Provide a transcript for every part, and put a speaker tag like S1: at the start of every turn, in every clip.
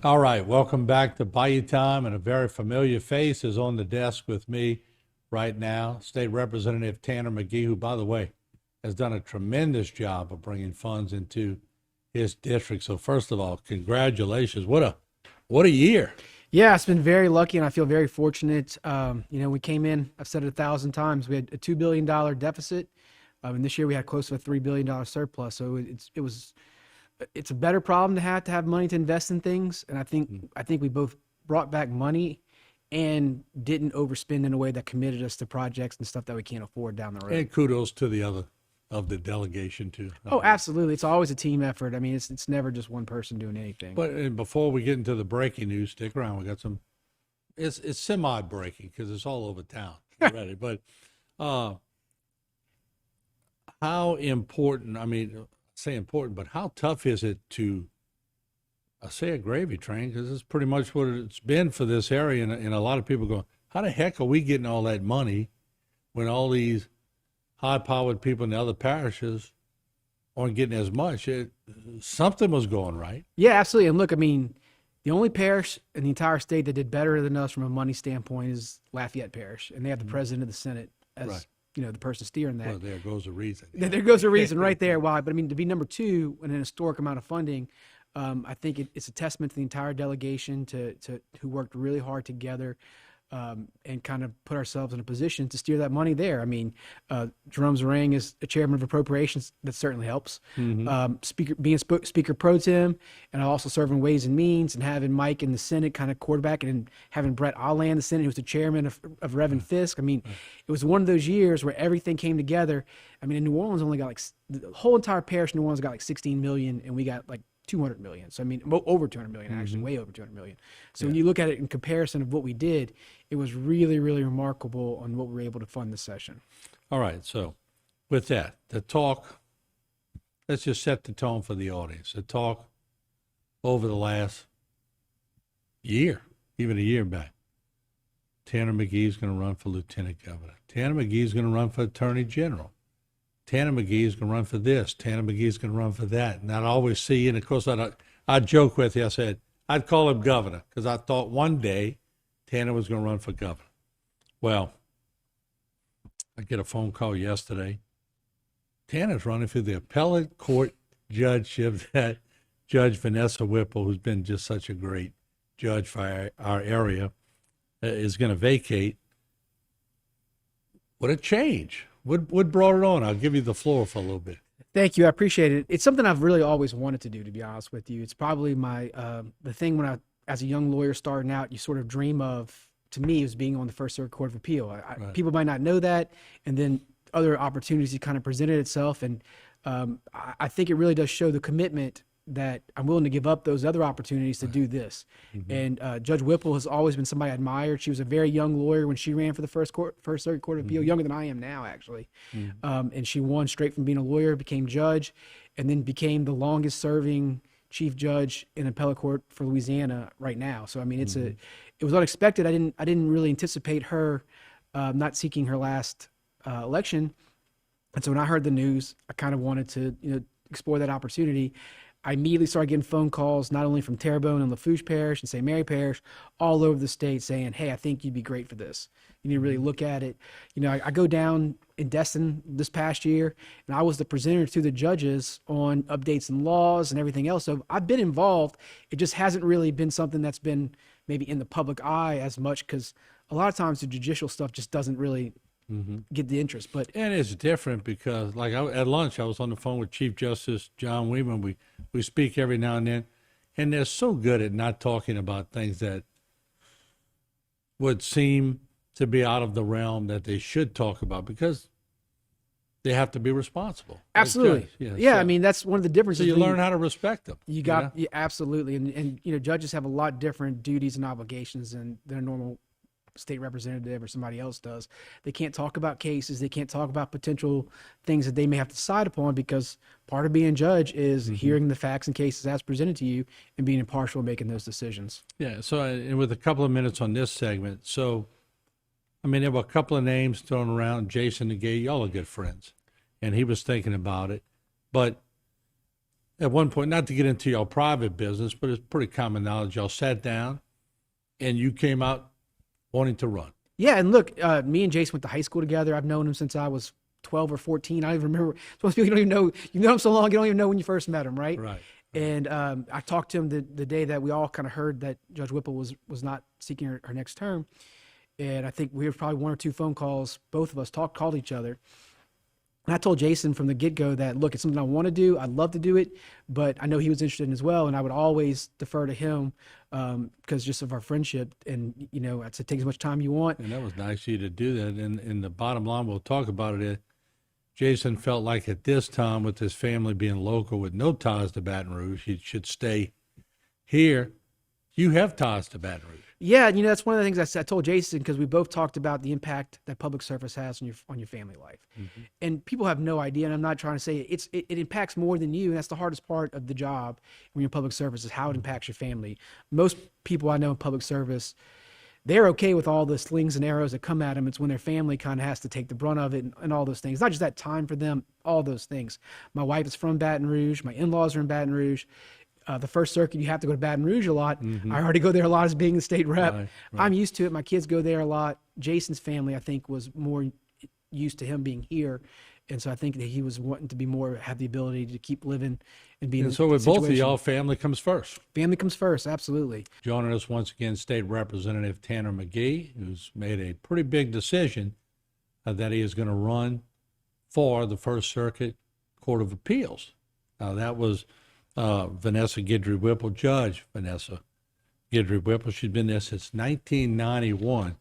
S1: All right, welcome back to Bayou Time, and a very familiar face is on the desk with me right now, State Representative Tanner Magee, who, by the way, has done a tremendous job of bringing funds into his district. So, first of all, congratulations! What a year!
S2: Yeah, it's been very lucky, and I feel very fortunate. We came in. I've said it 1,000 times. We had a $2 billion deficit, and this year we had close to a $3 billion surplus. So it's a better problem to have money to invest in things. And I think we both brought back money and didn't overspend in a way that committed us to projects and stuff that we can't afford down the road.
S1: And kudos to the other of the delegation too.
S2: Oh, absolutely! It's always a team effort. I mean, it's never just one person doing anything.
S1: But before we get into the breaking news, stick around. We got some. It's semi breaking because it's all over town already. But uh, how important? I mean, say important, but how tough is it to? I say a gravy train because it's pretty much what it's been for this area, and a lot of people go, "How the heck are we getting all that money when all these high-powered people in the other parishes aren't getting as much?" Something was going right.
S2: Yeah, absolutely. And look, I mean, the only parish in the entire state that did better than us from a money standpoint is Lafayette Parish, and they have the president of the Senate as
S1: Right.
S2: the person steering that.
S1: Well, there goes a reason.
S2: There goes a reason right there why. But I mean, to be number two in an historic amount of funding, I think it's a testament to the entire delegation to who worked really hard together. And kind of put ourselves in a position to steer that money there. I mean, Jerome Zarang is a chairman of appropriations. That certainly helps. Speaker pro tem, and I also serve in Ways and Means, and having Mike in the Senate kind of quarterback, and having Brett Allan in the Senate, who was the chairman of Reverend Fisk. I mean, it was one of those years where everything came together. I mean, in New Orleans only got the whole entire parish in New Orleans got like 16 million, and we got like 200 million. So I mean, over 200 million, actually, way over 200 million. So when you look at it in comparison of what we did, it was really, really remarkable on what we were able to fund this session.
S1: All right. So, with that, the talk, let's just set the tone for the audience. The talk over the last year, even a year back, Tanner Magee is going to run for lieutenant governor. Tanner Magee is going to run for attorney general. Tanner Magee is going to run for this. Tanner Magee is going to run for that. And I'd always see, and of course, I'd joke with you. I said, I'd call him governor because I thought one day Tanner was going to run for governor. Well, I get a phone call yesterday. Tanner's running for the appellate court judgeship that Judge Vanessa Whipple, who's been just such a great judge for our area, is going to vacate. What a change. What brought it on? I'll give you the floor for a little bit.
S2: Thank you. I appreciate it. It's something I've really always wanted to do, to be honest with you. It's probably the thing when as a young lawyer starting out, you sort of dream of, to me, is being on the First Circuit Court of Appeal.
S1: Right.
S2: People might not know that, and then other opportunities kind of presented itself. And I think it really does show the commitment that I'm willing to give up those other opportunities to do this. And Judge Whipple has always been somebody I admired. She was a very young lawyer when she ran for the First Circuit Court of Appeal, younger than I am now, actually. And she won straight from being a lawyer, became judge, and then became the longest serving chief judge in appellate court for Louisiana right now. So I mean, it was unexpected. I didn't really anticipate her not seeking her last election. And so when I heard the news, I kind of wanted to explore that opportunity. I immediately started getting phone calls, not only from Terrebonne and Lafourche Parish and St. Mary Parish, all over the state saying, hey, I think you'd be great for this. You need to really look at it. I go down in Destin this past year, and I was the presenter to the judges on updates and laws and everything else. So I've been involved. It just hasn't really been something that's been maybe in the public eye as much, because a lot of times the judicial stuff just doesn't really get the interest. But
S1: And it's different because, like, at lunch, I was on the phone with Chief Justice John Weeman. We speak every now and then, and they're so good at not talking about things that would seem to be out of the realm that they should talk about, because they have to be responsible.
S2: absolutely. Yeah,
S1: So,
S2: I mean, that's one of the differences.
S1: so you
S2: between-
S1: learn how to respect them.
S2: You got yeah, absolutely, and judges have a lot different duties and obligations than a normal state representative or somebody else does. They can't talk about cases. They can't talk about potential things that they may have to decide upon, because part of being judge is hearing the facts and cases as presented to you and being impartial in making those decisions.
S1: Yeah. So, and with a couple of minutes on this segment, so I mean, there were a couple of names thrown around. Jason Negay, y'all are good friends, and he was thinking about it, but at one point, not to get into your private business, but it's pretty common knowledge, y'all sat down and you came out wanting to run.
S2: Yeah, and look, me and Jason went to high school together. I've known him since I was 12 or 14. I don't even remember. Most people, you don't even know. You've known him so long, you don't even know when you first met him, right?
S1: Right.
S2: And I talked to him the day that we all kind of heard that Judge Whipple was not seeking her next term. And I think we had probably one or two phone calls. Both of us called each other. And I told Jason from the get-go that, look, it's something I want to do. I'd love to do it, but I know he was interested in as well. And I would always defer to him because just of our friendship. And, you know, I'd say take as much time you want.
S1: And that was nice of you to do that. And the bottom line, we'll talk about it, Jason felt like at this time, with his family being local with no ties to Baton Rouge, he should stay here. You have ties to Baton Rouge.
S2: Yeah, you know, that's one of the things I told Jason, because we both talked about the impact that public service has on your family life. Mm-hmm. And people have no idea, and I'm not trying to say it impacts more than you, and that's the hardest part of the job when you're in public service is how it impacts your family. Most people I know in public service, they're okay with all the slings and arrows that come at them. It's when their family kind of has to take the brunt of it and all those things. Not just that time for them, all those things. My wife is from Baton Rouge. My in-laws are in Baton Rouge. The First Circuit, you have to go to Baton Rouge a lot. Mm-hmm. I already go there a lot as being the state rep. Right. I'm used to it. My kids go there a lot. Jason's family, I think, was more used to him being here. And so I think that he was wanting to be more, have the ability to keep living and being.
S1: And so with both of y'all, family comes first.
S2: Family comes first, absolutely.
S1: Joining us once again, State Representative Tanner Magee, who's made a pretty big decision that he is going to run for the First Circuit Court of Appeals. Now, that was Vanessa Guidry Whipple, Judge Vanessa Guidry Whipple. She's been there since 1991.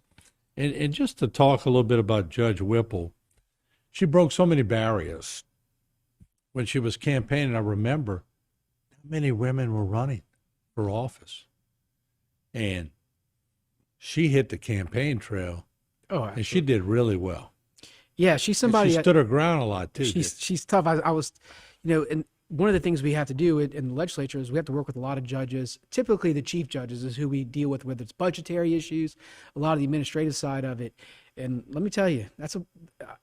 S1: And just to talk a little bit about Judge Whipple, she broke so many barriers. When she was campaigning, I remember how many women were running for office. And she hit the campaign trail. Oh, absolutely. And she did really well.
S2: Yeah, she's somebody.
S1: And she stood her ground a lot, too.
S2: She's tough. I was, you know, and one of the things we have to do in the legislature is we have to work with a lot of judges. Typically, the chief judges is who we deal with, whether it's budgetary issues, a lot of the administrative side of it. And let me tell you,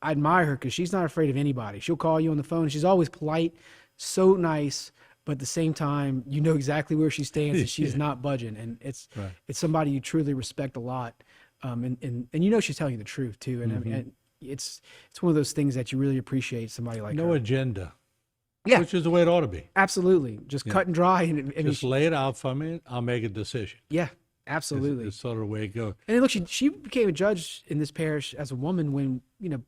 S2: I admire her because she's not afraid of anybody. She'll call you on the phone. She's always polite, so nice, but at the same time, you know exactly where she stands, and she's not budging. And it's somebody you truly respect a lot, and you know she's telling you the truth too. And, mm-hmm. and it's one of those things that you really appreciate somebody like her.
S1: No agenda.
S2: Yeah.
S1: Which is the way it ought to be.
S2: Absolutely. Just cut and dry. And
S1: just lay it out for me. I'll make a decision.
S2: Yeah, absolutely.
S1: It's sort of the way it goes.
S2: And look, she became a judge in this parish as a woman when, you know,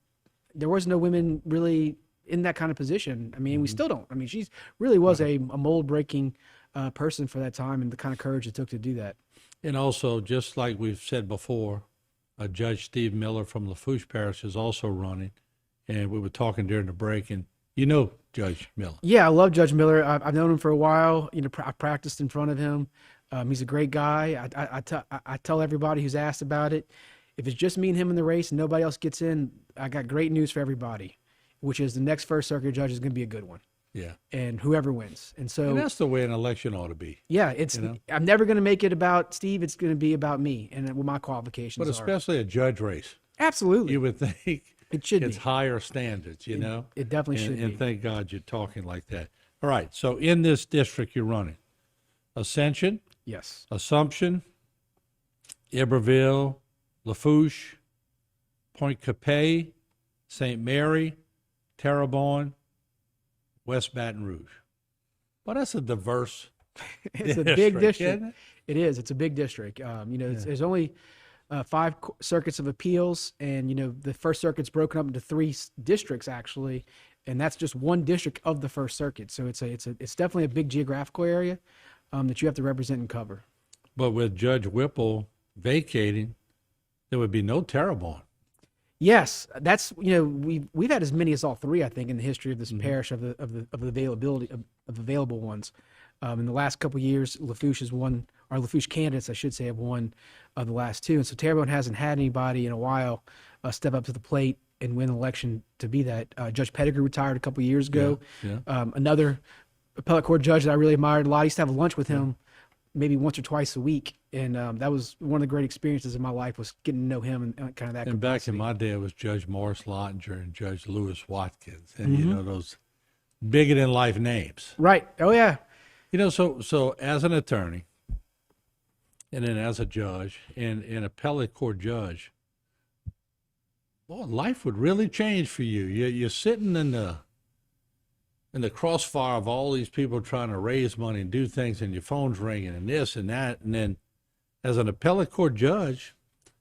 S2: there was no women really in that kind of position. I mean, mm-hmm. we still don't. I mean, she really was a mold-breaking person for that time, and the kind of courage it took to do that.
S1: And also, just like we've said before, Judge Steve Miller from Lafourche Parish is also running. And we were talking during the break, and you know Judge Miller. Yeah,
S2: I love Judge Miller. I've known him for a while. You know, I practiced in front of him. He's a great guy. I tell everybody who's asked about it, if it's just me and him in the race and nobody else gets in, I got great news for everybody, which is the next First Circuit judge is going to be a good one.
S1: Yeah.
S2: And whoever wins. And
S1: that's the way an election ought to be.
S2: Yeah, I'm never going to make it about Steve. It's going to be about me and what my qualifications
S1: are. But especially a judge race.
S2: Absolutely.
S1: You would think
S2: it's
S1: higher standards, you know?
S2: It definitely should be.
S1: And thank God you're talking like that. All right. So in this district you're running, Ascension.
S2: Yes.
S1: Assumption, Iberville, Lafourche, Point Capet, St. Mary, Terrebonne, West Baton Rouge. Well, that's a diverse
S2: It's a big district. Isn't it? It is. It's a big district. You know, there's only 5 circuits of appeals, and, you know, the First Circuit's broken up into 3 districts, actually, and that's just one district of the First Circuit. So it's definitely a big geographical area that you have to represent and cover.
S1: But with Judge Whipple vacating, there would be no Terrebonne.
S2: Yes, that's, you know, we've had as many as all 3, I think, in the history of this mm-hmm. parish of the availability of available ones. In the last couple of years, Lafourche has won, or Lafourche candidates, I should say, have won the last 2, and so Terrebonne hasn't had anybody in a while step up to the plate and win an election to be that. Judge Pettigrew retired a couple of years ago. Yeah. Another appellate court judge that I really admired a lot. I used to have lunch with him maybe once or twice a week, and that was one of the great experiences of my life, was getting to know him and kind of that.
S1: And
S2: capacity.
S1: Back in my day, it was Judge Morris Lottinger and Judge Lewis Watkins, and mm-hmm. you know, those bigger than life names.
S2: Right. Oh yeah.
S1: So as an attorney, and then as a judge, and an appellate court judge, boy, life would really change for you. You're sitting in the crossfire of all these people trying to raise money and do things, and your phone's ringing and this and that. And then as an appellate court judge,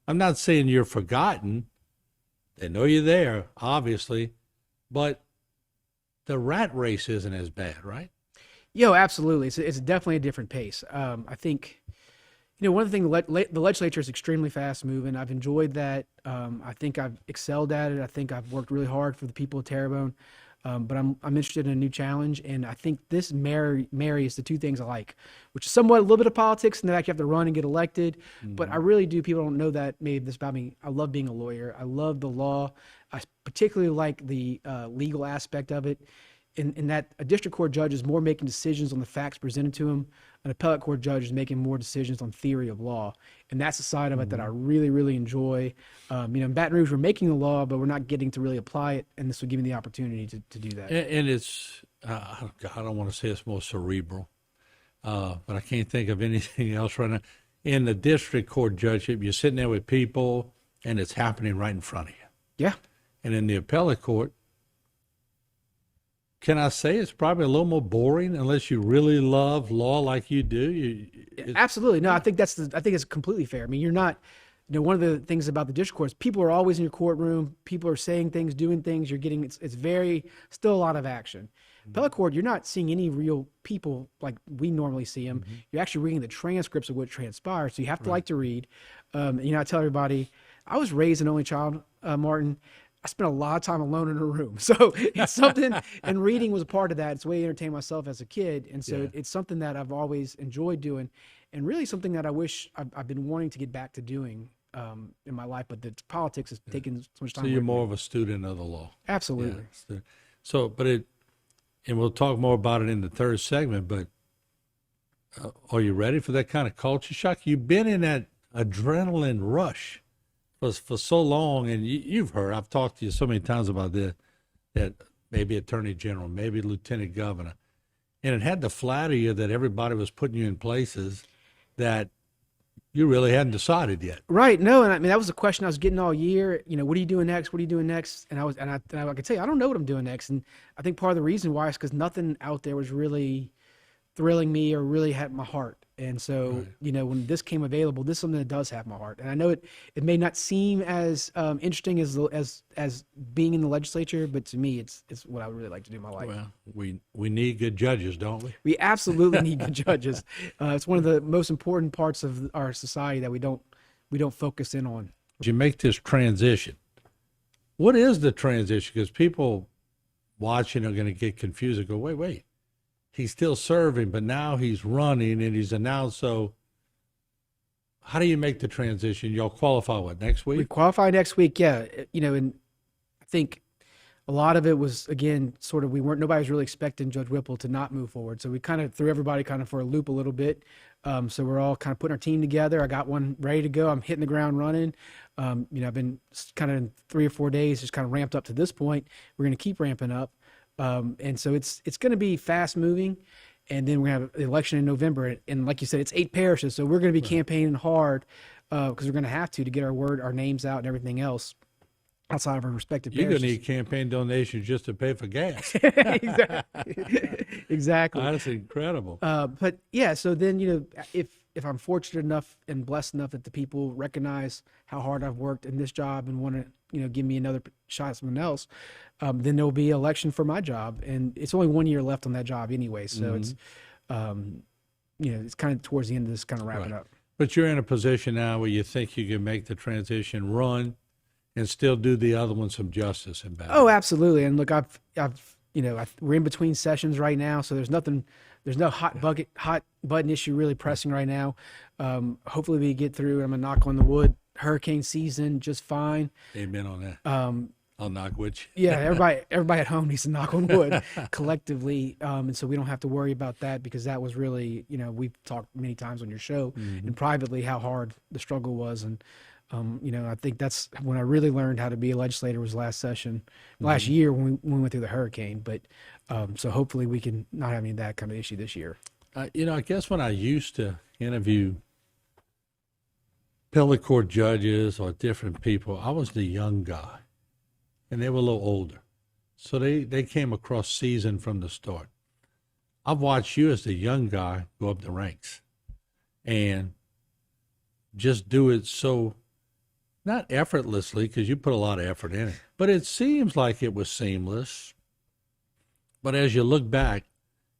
S1: I'm not saying you're forgotten. They know you're there, obviously, but the rat race isn't as bad, right?
S2: Absolutely. It's definitely a different pace. I think, one of the things, the legislature is extremely fast moving. I've enjoyed that. I think I've excelled at it. I think I've worked really hard for the people of Terrebonne. But I'm interested in a new challenge, and I think this marries the two things I like, which is somewhat a little bit of politics, and that you have to run and get elected. But I really do. People don't know that maybe this about me. I love being a lawyer. I love the law. I particularly like the legal aspect of it. In that a district court judge is more making decisions on the facts presented to him. An appellate court judge is making more decisions on theory of law. And that's a side of it that I really, really enjoy. In Baton Rouge, we're making the law, but we're not getting to really apply it. And this will give me the opportunity to do that.
S1: And it's, I don't want to say it's more cerebral, but I can't think of anything else right now. In the district court judgeship, you're sitting there with people, and it's happening right in front of you.
S2: Yeah.
S1: And in the appellate court, can I say it's probably a little more boring unless you really love law like you do?
S2: Absolutely. No, I think I think it's completely fair. I mean, you're not, one of the things about the district courts, people are always in your courtroom. People are saying things, doing things. You're getting, it's still a lot of action. Appellate court, you're not seeing any real people like we normally see them. You're actually reading the transcripts of what transpired. So you have to like to read. I tell everybody, I was raised an only child, Martin. I spent a lot of time alone in a room. So it's something, and reading was a part of that. It's a way to entertain myself as a kid. And so it's something that I've always enjoyed doing, and really something that I wish I've been wanting to get back to doing in my life. But the politics has taken so much time.
S1: So you're more of a student of the law.
S2: Absolutely.
S1: Yeah. So, and we'll talk more about it in the third segment, but are you ready for that kind of culture shock? You've been in that adrenaline rush for so long, and you've heard, I've talked to you so many times about this, that maybe attorney general, maybe lieutenant governor, and it had to flatter you that everybody was putting you in places that you really hadn't decided yet.
S2: Right. No, and I mean, that was the question I was getting all year. What are you doing next? What are you doing next? And I could tell you, I don't know what I'm doing next. And I think part of the reason why is because nothing out there was really thrilling me or really had my heart. And so, when this came available, this is something that does have my heart. And I know it may not seem as interesting as being in the legislature, but to me, it's what I would really like to do in my life.
S1: Well, we need good judges, don't we?
S2: We absolutely need good judges. It's one of the most important parts of our society that we don't focus in on.
S1: You make this transition. What is the transition? Because people watching are going to get confused and go, wait. He's still serving, but now he's running and he's announced. So how do you make the transition? Y'all qualify next week?
S2: We qualify next week. Yeah. And I think a lot of it was, again, sort of, nobody was really expecting Judge Whipple to not move forward. So we kind of threw everybody kind of for a loop a little bit. So we're all kind of putting our team together. I got one ready to go. I'm hitting the ground running. I've been kind of in 3 or 4 days, just kind of ramped up to this point. We're going to keep ramping up. And so it's going to be fast moving, and then we're going to have the election in November. And like you said, it's 8 parishes. So we're going to be campaigning hard, because we're going to have to get our names out and everything else outside of our respective parishes.
S1: You're going to need campaign donations just to pay for gas.
S2: Exactly.
S1: That's incredible.
S2: But yeah, so then, if I'm fortunate enough and blessed enough that the people recognize how hard I've worked in this job and want to, give me another shot at something else, then there'll be election for my job. And it's only 1 year left on that job anyway. So it's, it's kind of towards the end of this, kind of wrapping up.
S1: But you're in a position now where you think you can make the transition, run, and still do the other one some justice and better.
S2: Oh, absolutely. And look, we're in between sessions right now, so there's no hot button issue really pressing right now. Hopefully we get through. I'm gonna knock on the wood. Hurricane season just fine.
S1: Amen on that. I'll knock wood.
S2: Yeah, everybody at home needs to knock on wood collectively, and so we don't have to worry about that, because that was really, we've talked many times on your show and privately how hard the struggle was. And I think that's when I really learned how to be a legislator was last year when we went through the hurricane. But So hopefully we can not have any of that kind of issue this year.
S1: I guess when I used to interview appellate court judges or different people, I was the young guy, and they were a little older. So they came across seasoned from the start. I've watched you as the young guy go up the ranks and just do it so, not effortlessly, because you put a lot of effort in it, but it seems like it was seamless. But as you look back,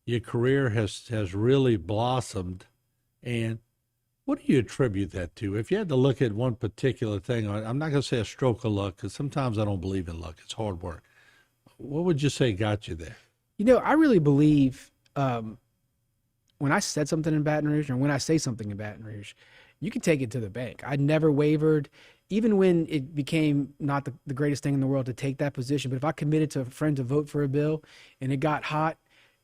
S1: your career has really blossomed. And what do you attribute that to? If you had to look at one particular thing, I'm not going to say a stroke of luck, because sometimes I don't believe in luck. It's hard work. What would you say got you there?
S2: I really believe when I said something in Baton Rouge, or when I say something in Baton Rouge, you can take it to the bank. I never wavered, even when it became not the greatest thing in the world to take that position. But if I committed to a friend to vote for a bill and it got hot,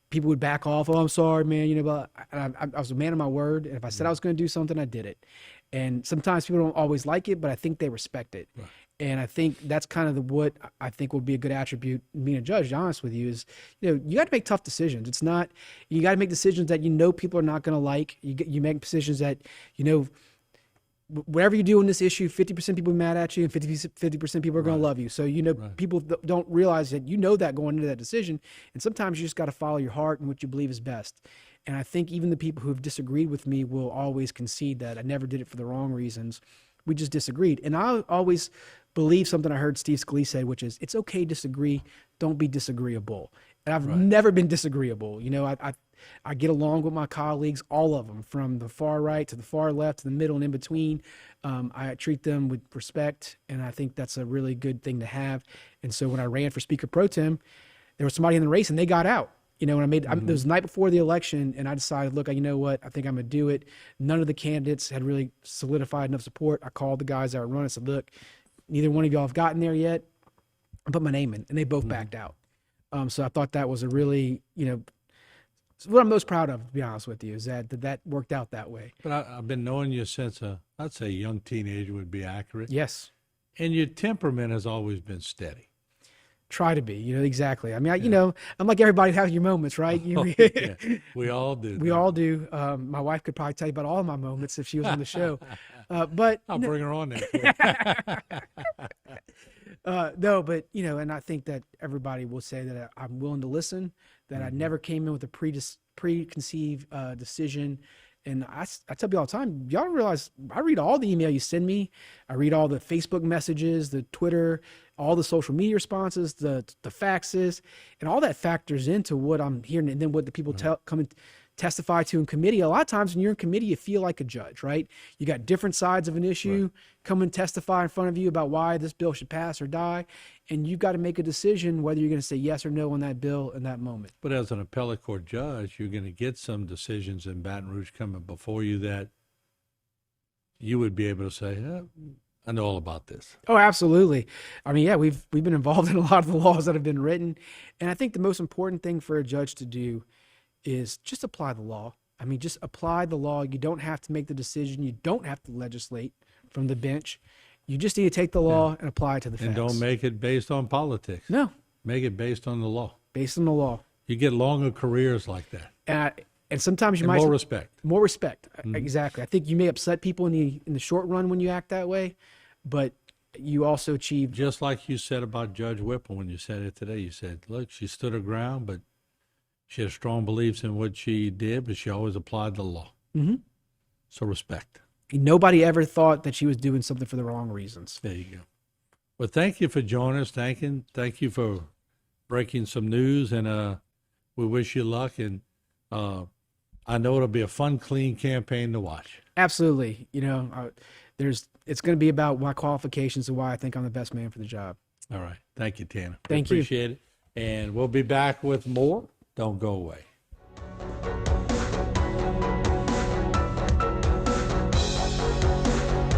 S2: people would back off. Oh, I'm sorry, man. But I was a man of my word. And if I said I was going to do something, I did it. And sometimes people don't always like it, but I think they respect it. Right. And I think that's kind of what I think will be a good attribute being a judge, to be honest with you, is, you got to make tough decisions. It's not, you got to make decisions that people are not going to like. You make decisions that, whatever you do in this issue, 50% people are mad at you and 50% people are going to love you. So, right. People don't realize that that going into that decision. And sometimes you just got to follow your heart and what you believe is best. And I think even the people who have disagreed with me will always concede that I never did it for the wrong reasons. We just disagreed. And I always believe something I heard Steve Scalise say, which is, it's okay to disagree. Don't be disagreeable. And I've never been disagreeable. I get along with my colleagues, all of them, from the far right to the far left to the middle and in between. I treat them with respect, and I think that's a really good thing to have. And so when I ran for Speaker Pro Tem, there was somebody in the race, and they got out. When it was the night before the election, and I decided, look, you know what? I think I'm going to do it. None of the candidates had really solidified enough support. I called the guys that were running. I said, look, neither one of y'all have gotten there yet. I put my name in, and they both backed out. So I thought that was a really, what I'm most proud of, to be honest with you, is that worked out that way.
S1: But I've been knowing you since I'd say young teenager would be accurate.
S2: Yes. And
S1: your temperament has always been steady.
S2: Try to be, exactly. I mean, I'm like everybody has your moments, right?
S1: Yeah. We all do.
S2: We all do. My wife could probably tell you about all of my moments if she was on the show. But
S1: I'll bring her on there.
S2: No, but and I think that everybody will say that I'm willing to listen, that I never came in with a preconceived decision. And I tell you all the time, y'all realize I read all the email you send me. I read all the Facebook messages, the Twitter, all the social media responses, the faxes, and all that factors into what I'm hearing. And then what the people come and testify to in committee. A lot of times when you're in committee, you feel like a judge, right? You got different sides of an issue come and testify in front of you about why this bill should pass or die. And you've got to make a decision whether you're going to say yes or no on that bill in that moment.
S1: But as an appellate court judge, you're going to get some decisions in Baton Rouge coming before you that you would be able to say, I know all about this.
S2: Oh, absolutely. I mean, we've been involved in a lot of the laws that have been written. And I think the most important thing for a judge to do is just apply the law. I mean, just apply the law. You don't have to make the decision. You don't have to legislate from the bench. You just need to take the law and apply it to the facts.
S1: And don't make it based on politics.
S2: No.
S1: Make it based on the law.
S2: Based on the law.
S1: You get longer careers like that.
S2: And sometimes you might
S1: more respect.
S2: More respect. Exactly. I think you may upset people in the short run when you act that way, but you also achieve.
S1: Just like you said about Judge Whipple when you said it today. You said, look, she stood her ground, but she had strong beliefs in what she did, but she always applied the law. Mm-hmm. So respect. Nobody ever thought that she was doing something for the wrong reasons. There you go. Well, thank you for joining us. Thank you for breaking some news, and we wish you luck. And I know it'll be a fun, clean campaign to watch. Absolutely. It's going to be about my qualifications and why I think I'm the best man for the job. All right. Thank you, Tanner. Thank you. Appreciate it. And we'll be back with more. Don't go away.